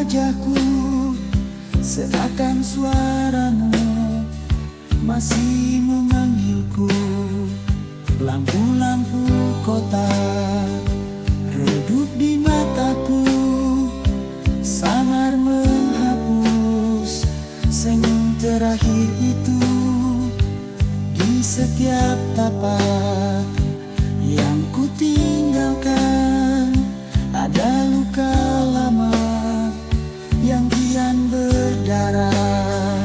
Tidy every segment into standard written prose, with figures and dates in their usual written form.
wajahku, seakan suaramu masih memanggilku. Lampu-lampu kota redup di mataku, samar menghapus senyum terakhir itu. Di setiap tapak yang ku tinggalkan ada luka lama yang kian berdarah.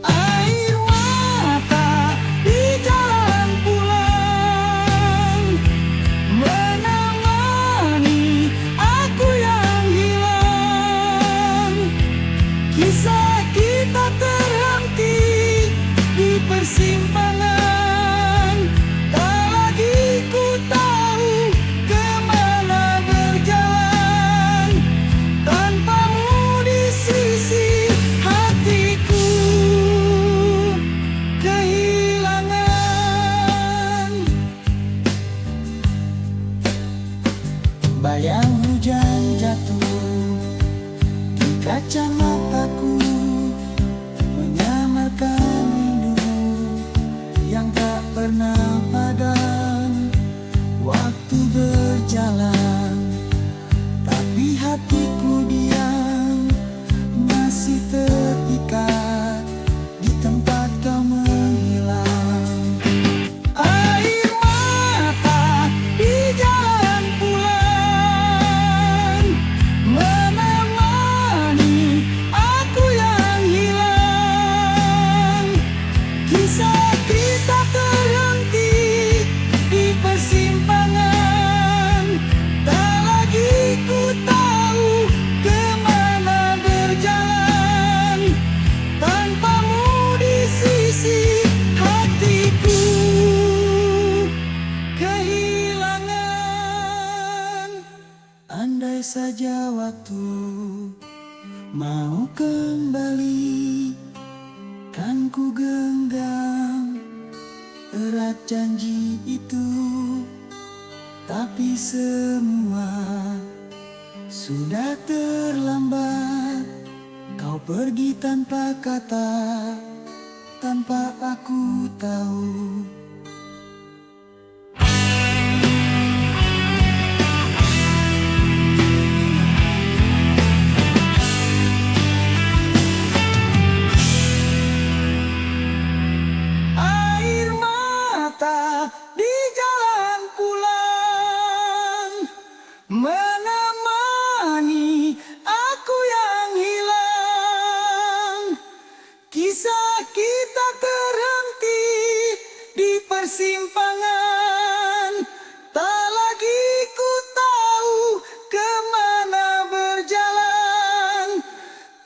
Air mata di jalan pulang menemani aku yang hilang. Kisah kita terhenti di persimpangan. Tak lagi ku tahu kemana berjalan. Tanpamu di sisi hatiku kehilangan. Bayang hujan jatuh di kaca mataku, menyamarkan rindu yang tak pernah padam. Waktu berjalan, tapi hatiku diam, masih terikat di tempat kau menghilang. Air mata di jalan pulang menemani aku yang hilang. Kisah kita terhenti di persimpangan. Tak lagi ku tahu kemana berjalan. Tanpamu di sisi hatiku kehilangan. Andai saja waktu mau kembali, kan ku genggam erat janji itu. Tapi semua sudah terlambat. Kau pergi tanpa kata, tanpa aku tahu. Air mata di jalan pulang menemani aku yang hilang. Kisah kita terhenti di persimpangan. Tak lagi ku tahu kemana berjalan.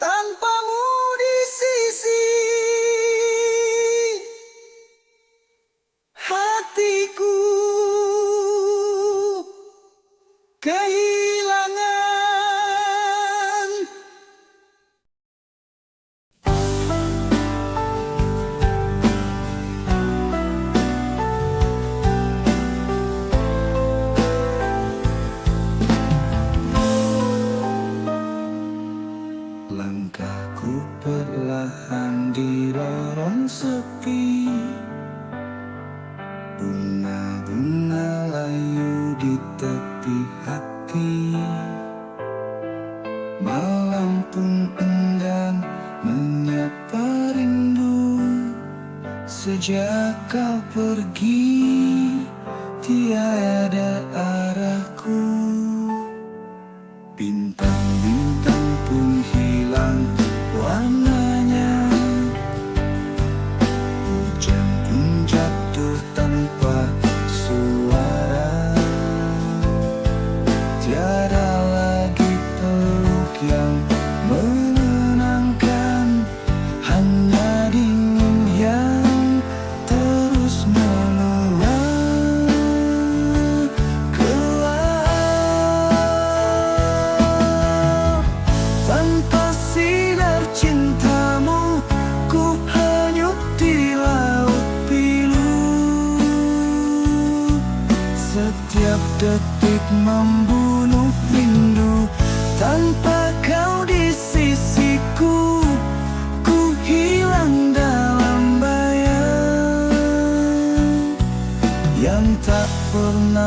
Tanpamu di sisi hatiku kehilangan. Langkahku perlahan di lorong sepi. Bunga-bunga layu di tepi hati. Malam pun enggan menyapa rindu. Sejak kau pergi, tiada arahku. Bintang-bintang pun hilang warnanya. Hujan pun jatuh tanpa suara. Tiada lagi peluk yang menenangkan, hanya dingin yang terus meluap.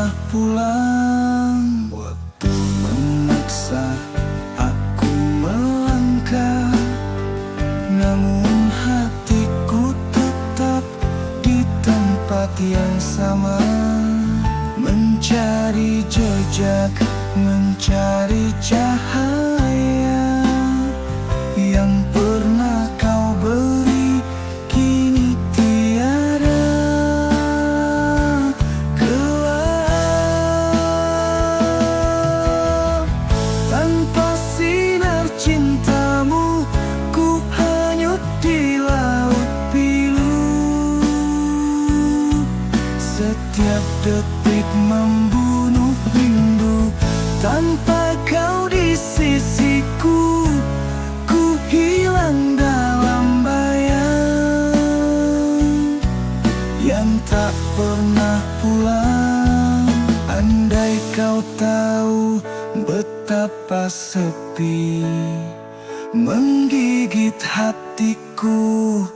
pernah pulang. Waktu memaksa aku melangkah, namun hatiku tetap di tempat yang sama. Mencari jejak, mencari cahaya yang pernah kau beri, kini tiada. Gelap tanpa sinar cintamu, ku hanyut di laut pilu. Setiap detik membunuh rindu, tanpa kau di sisiku, ku hilang dalam bayang yang tak pernah pulang. Andai kau tahu betapa sepi menggigit hatiku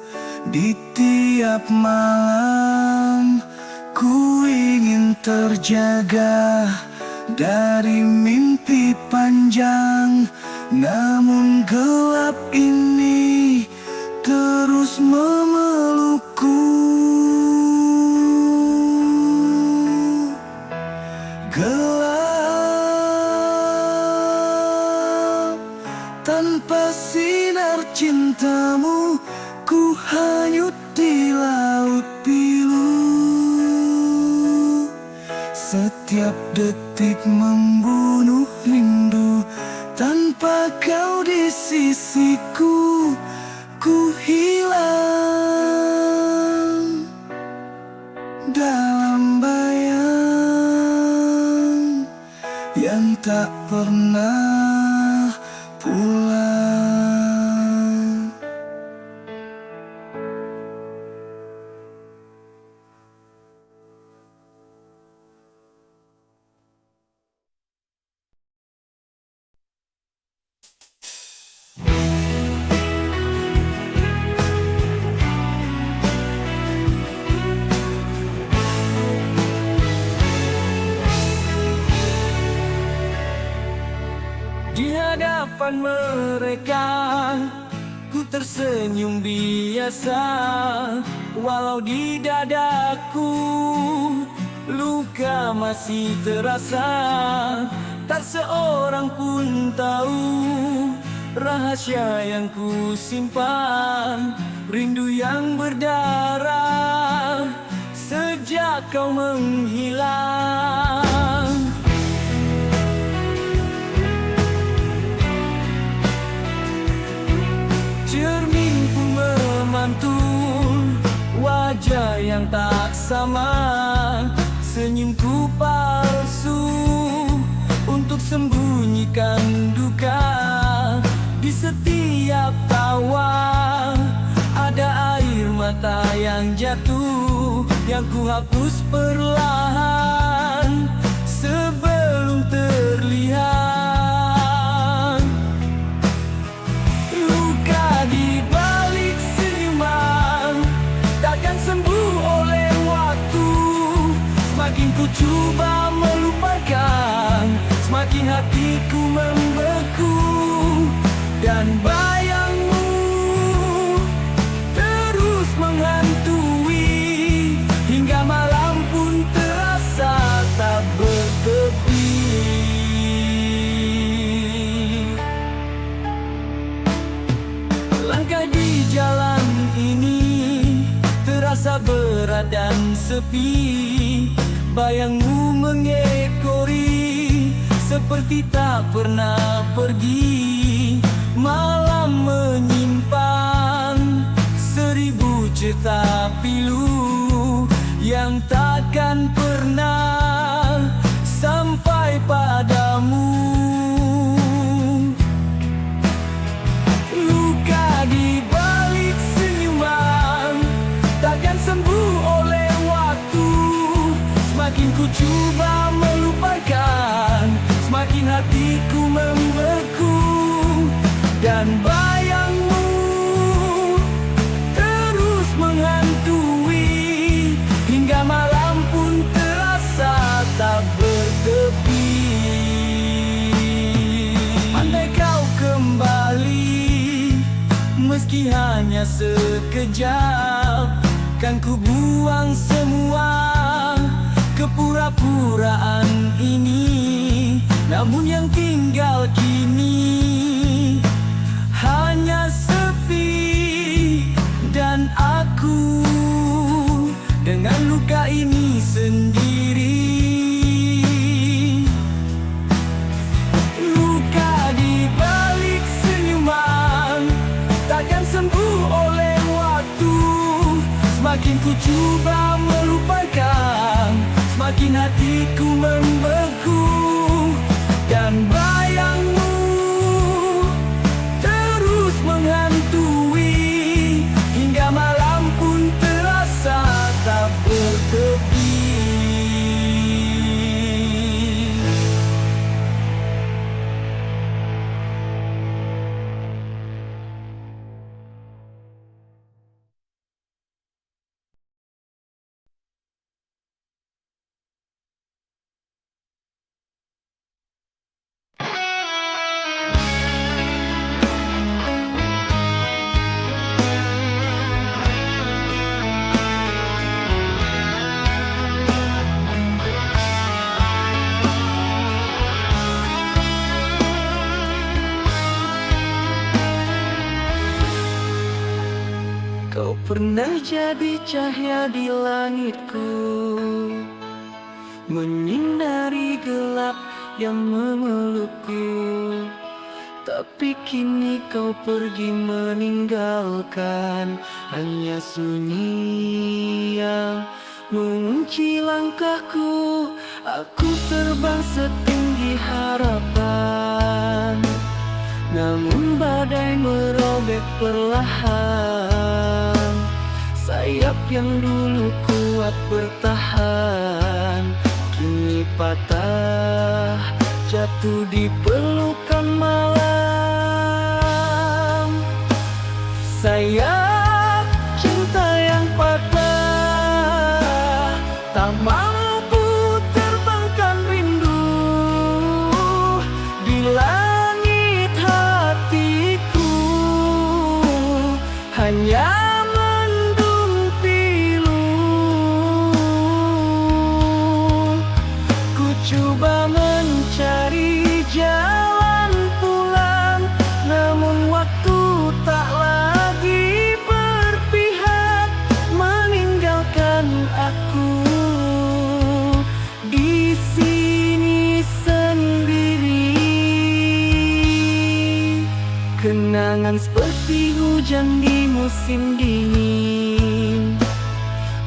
di tiap malam. Ku ingin terjaga dari mimpi panjang, namun gelap ini terus memelukku. Gelap tanpa sinar cintamu, ku hanyut di laut pilu. Setiap detik membunuh rindu, tanpa kau di sisiku, ku hilang dalam bayang yang tak pernah pulang. Di hadapan mereka, ku tersenyum biasa, walau di dadaku luka masih terasa. Tak seorang pun tahu rahasia yang ku simpan, rindu yang berdarah sejak kau menghilang. Cermin pun memantul wajah yang tak sama, senyumku palsu untuk sembunyikan duka. Di setiap tawa ada air mata yang jatuh, yang ku hapus perlahan sebelum terlihat. Luka di balik senyuman takkan sembuh oleh waktu. Semakin ku coba melupakan, semakin hatiku membeku. Dan bayangmu terus menghantui, hingga malam pun terasa tak bertepi. Langkah di jalan ini terasa berat dan sepi. Bayangmu mengekori seperti tak pernah pergi. Malam menyimpan 1000 cerita pilu yang takkan pernah sampai padamu. Luka di balik senyuman takkan sembuh oleh waktu. Semakin ku coba melupakan, semakin hatiku membeku. meski hanya sekejap. Kan ku buang semua kepura-puraan ini, namun yang tinggal kini hanya sepi dan aku dengan luka ini sendiri. Luka di balik senyuman takkan sembuh oleh waktu. Semakin ku coba melupakan, semakin hatiku membeku. Dan bayangmu terus menghantui, hingga malam pun terasa tak bertepi. Kau pernah jadi cahaya di langitku, menyinari gelap yang memelukku. Tapi kini kau pergi meninggalkan hanya sunyi yang mengunci langkahku. Aku terbang setinggi harapan, namun badai merobek perlahan. Sayap yang dulu kuat bertahan kini patah, jatuh di pelukan malam. Sayap cinta yang patah tak mampu terbangkan rindu di langit hatiku. Hanya mendung pilu, ku coba mencari jalan pulang, namun waktu tak lagi berpihak, meninggalkan aku di sini sendiri. Kenangan seperti hujan di musim dingin,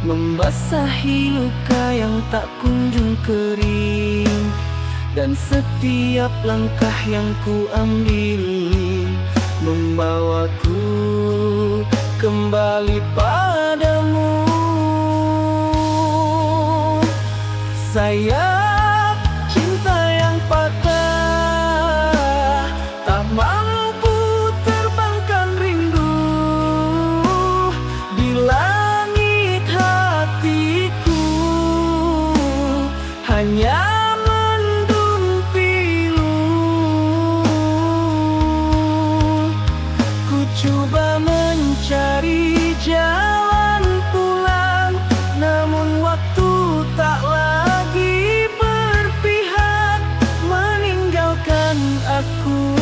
membasahi luka yang tak kunjung kering. Dan setiap langkah yang ku ambil membawaku kembali padamu. Sayap cinta yang patah tak mampu terbangkan rindu di langit hatiku. Hanya mendung pilu, ku coba mencari jalan pulang, namun waktu tak lagi berpihak, meninggalkan aku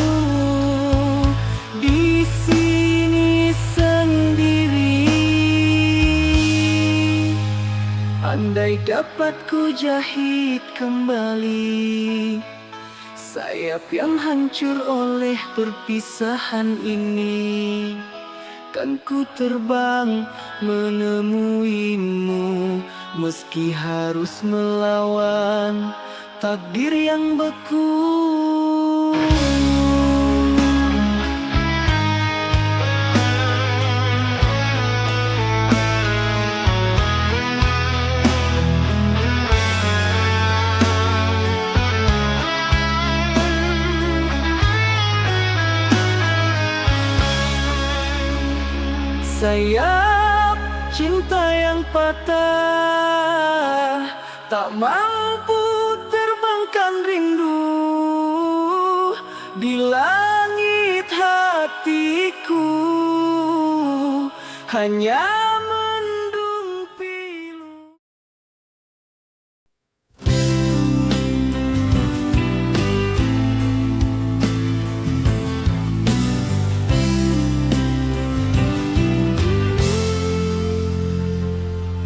di sini sendiri. Andai dapat ku jahit kembali sayap yang hancur oleh perpisahan ini, kan ku terbang menemuimu, meski harus melawan takdir yang beku. Sayap cinta yang patah tak mampu terbangkan rindu di langit hatiku. hanya mendung pilu.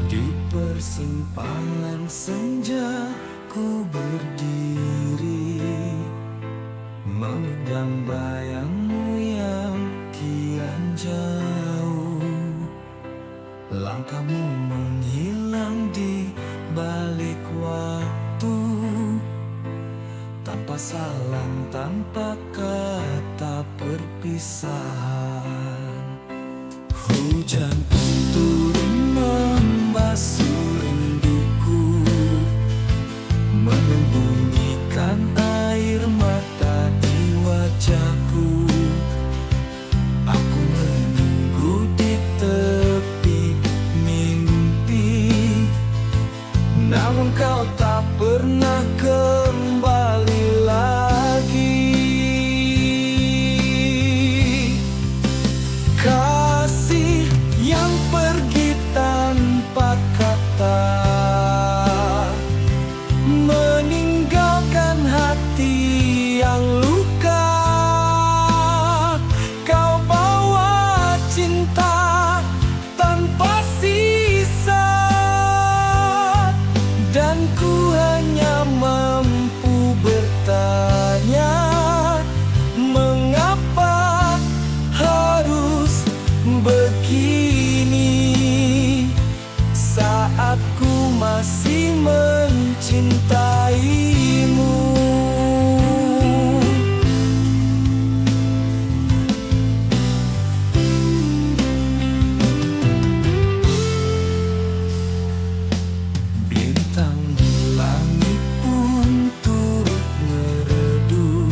Di persimpangan senja ku berdiri, memegang bayangmu yang kian jauh. Langkahmu menghilang di balik waktu, tanpa salam, tanpa kata perpisahan. Hujan turun membasuh rinduku, menyembunyikan air mata di wajahku. Aku menunggu di tepi mimpi, namun kau tak pernah kembali lagi. Kasih yang pergi tanpa kata, meninggalkan hati yang luka. Kau bawa cinta tanpa sisa, dan ku hanya mampu bertanya, mengapa harus begini saat ku masih mencintaimu. Bintang di langit pun turut meredup,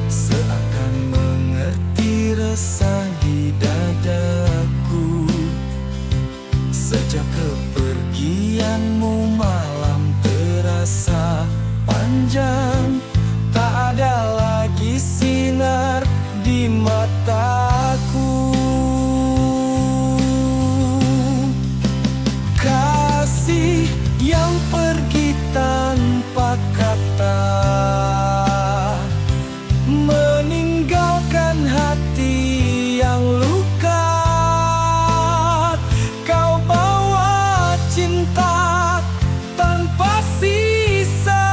seakan mengerti resah di dadaku. Sejak kepergianmu malam terasa panjang, tak ada lagi sinar di mataku. Kasih yang pergi tanpa kata, meninggalkan hati yang luka. Kau bawa cinta tanpa sisa,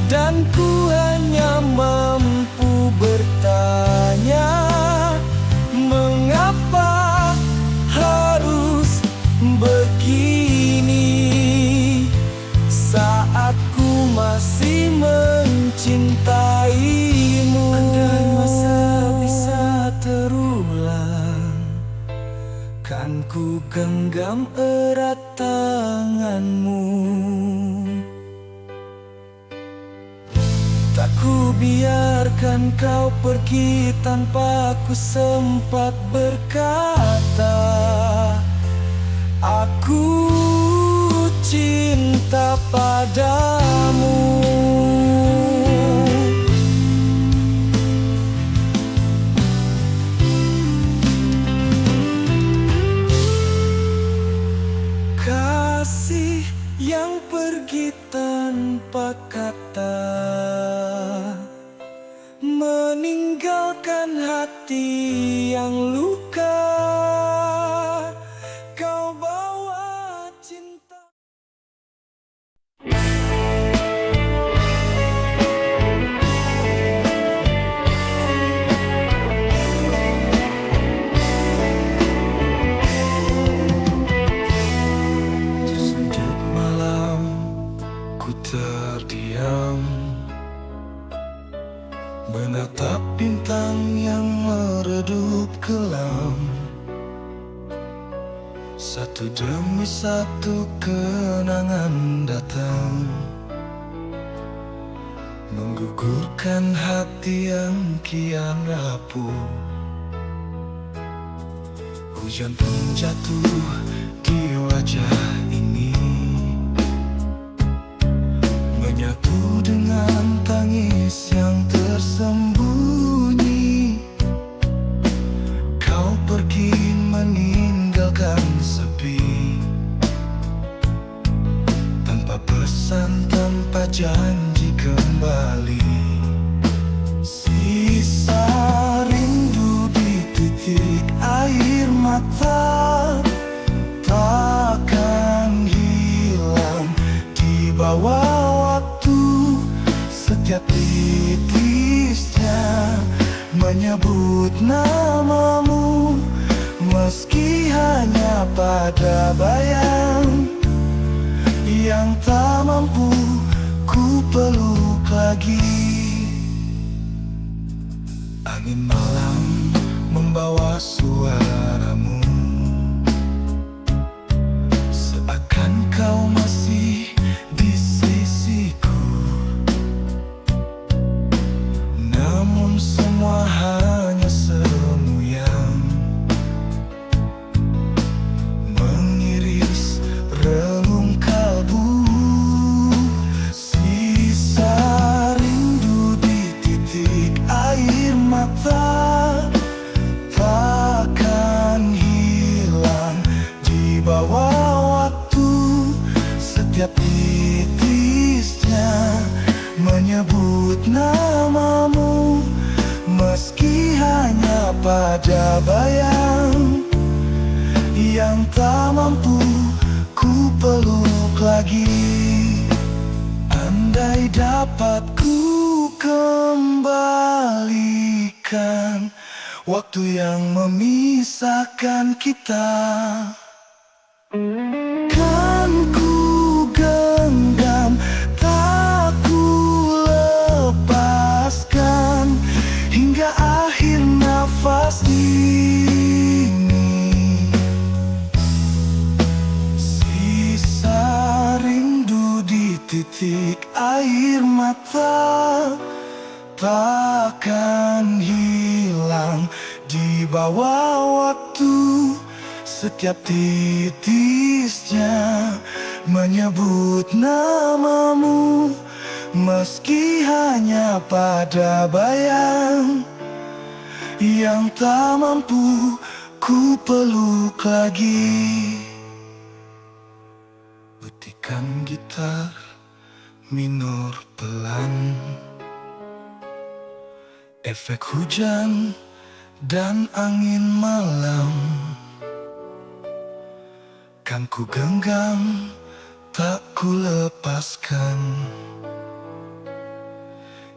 dan ku hanya mampu bertanya, mengapa harus begini saat ku masih mencintaimu. Andai masa bisa terulang, kan ku genggam erat tanganmu. Tak ku biarkan kau pergi tanpa ku sempat berkata, aku cinta padamu. Kasih yang pergi tanpa kata, meninggalkan hati yang luka. Kau bawa cinta. Sejak malam ku terdiam, menatap bintang yang meredup kelam. Satu demi satu kenangan datang, menggugurkan hati yang kian rapuh. Hujan pun jatuh di wajah ini, menyatu dengan tangis yang tersembunyi. Kau menyebut namamu, meski hanya pada bayang yang tak mampu ku peluk lagi. Angin malam membawa suaramu, seakan kau masih di sisiku. Namun semua hanya semu yang mengiris relung kalbu. Sisa rindu di titik air mata, takkan hilang di bawah waktu. Setiap titisnya menyebut namamu, meski hanya pada bayang yang tak mampu ku peluk lagi. Andai dapat ku kembalikan waktu yang memisahkan kita, kan ku genggam, tak ku lepaskan hingga akhir nafas ini. Sisa rindu di titik air mata, takkan hilang di bawah waktu. Setiap titisnya menyebut namamu, meski hanya pada bayang yang tak mampu ku peluk lagi. Butikan gitar minor pelan, efek hujan dan angin malam, kan ku genggam, tak ku lepaskan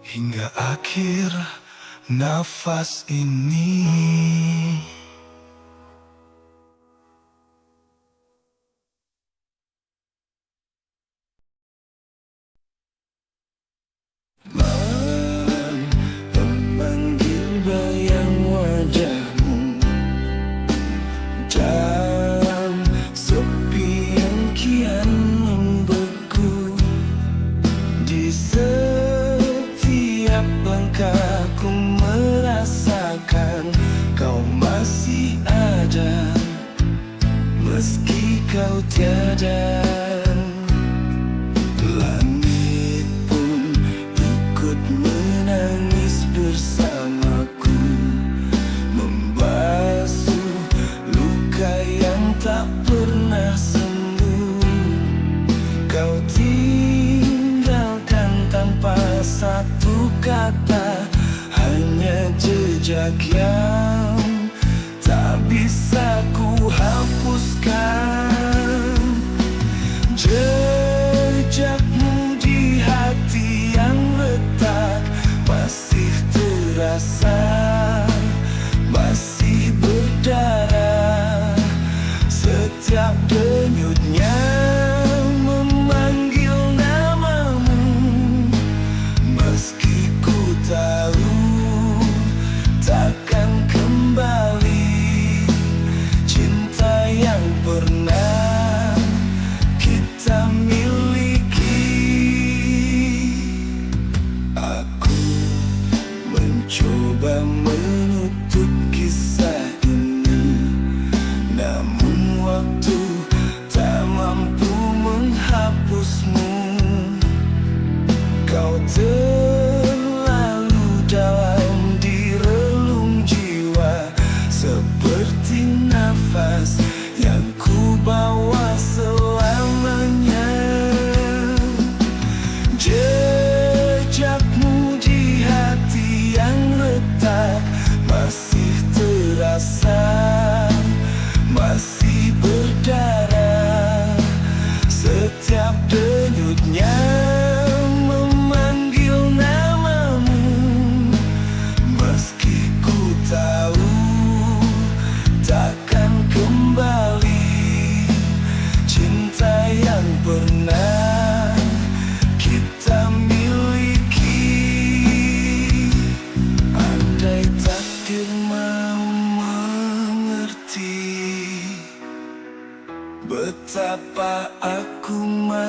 hingga akhir nafas ini. Malam memanggil bayang wajahmu dalam sepi yang kian membeku. Di setiap langkahku merasakan kau masih ada, meski kau tiada. Langit pun ikut menangis bersamaku, membasuh luka yang tak pernah sembuh. Kau tinggalkan tanpa satu kata, hanya jejak yang tak bisa ku hapuskan. Jejakmu di hati yang retak masih terasa, masih berdarah. Setiap denyutnya memanggil namamu, meski ku tahu takkan kembali cinta yang pernah kita miliki. Aku mencoba menutup kisah ini, namun waktu tak mampu menghapusmu. Kau terlalu dalam di relung jiwa, seperti nafas yang ku bawa selamanya. Jejakmu di hati yang retak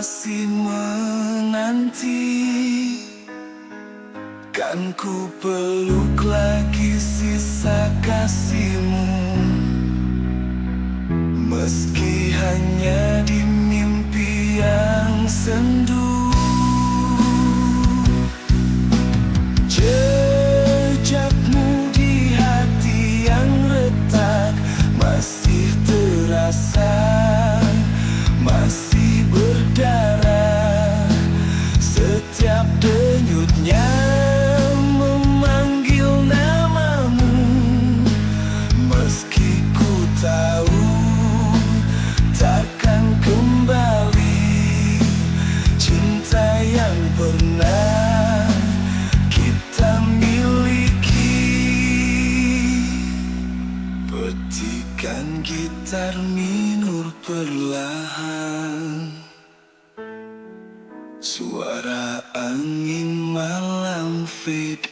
masih menanti. Kan ku peluk lagi sisa kasihmu, meski hanya di mimpi yang sendu. Jejakmu di hati yang retak masih terasa, masih berdarah. Setiap denyutnya memanggil namamu, meski ku tahu takkan kembali cinta yang pernah kita miliki. Petikan gitar minor perlahan, suara angin malam fade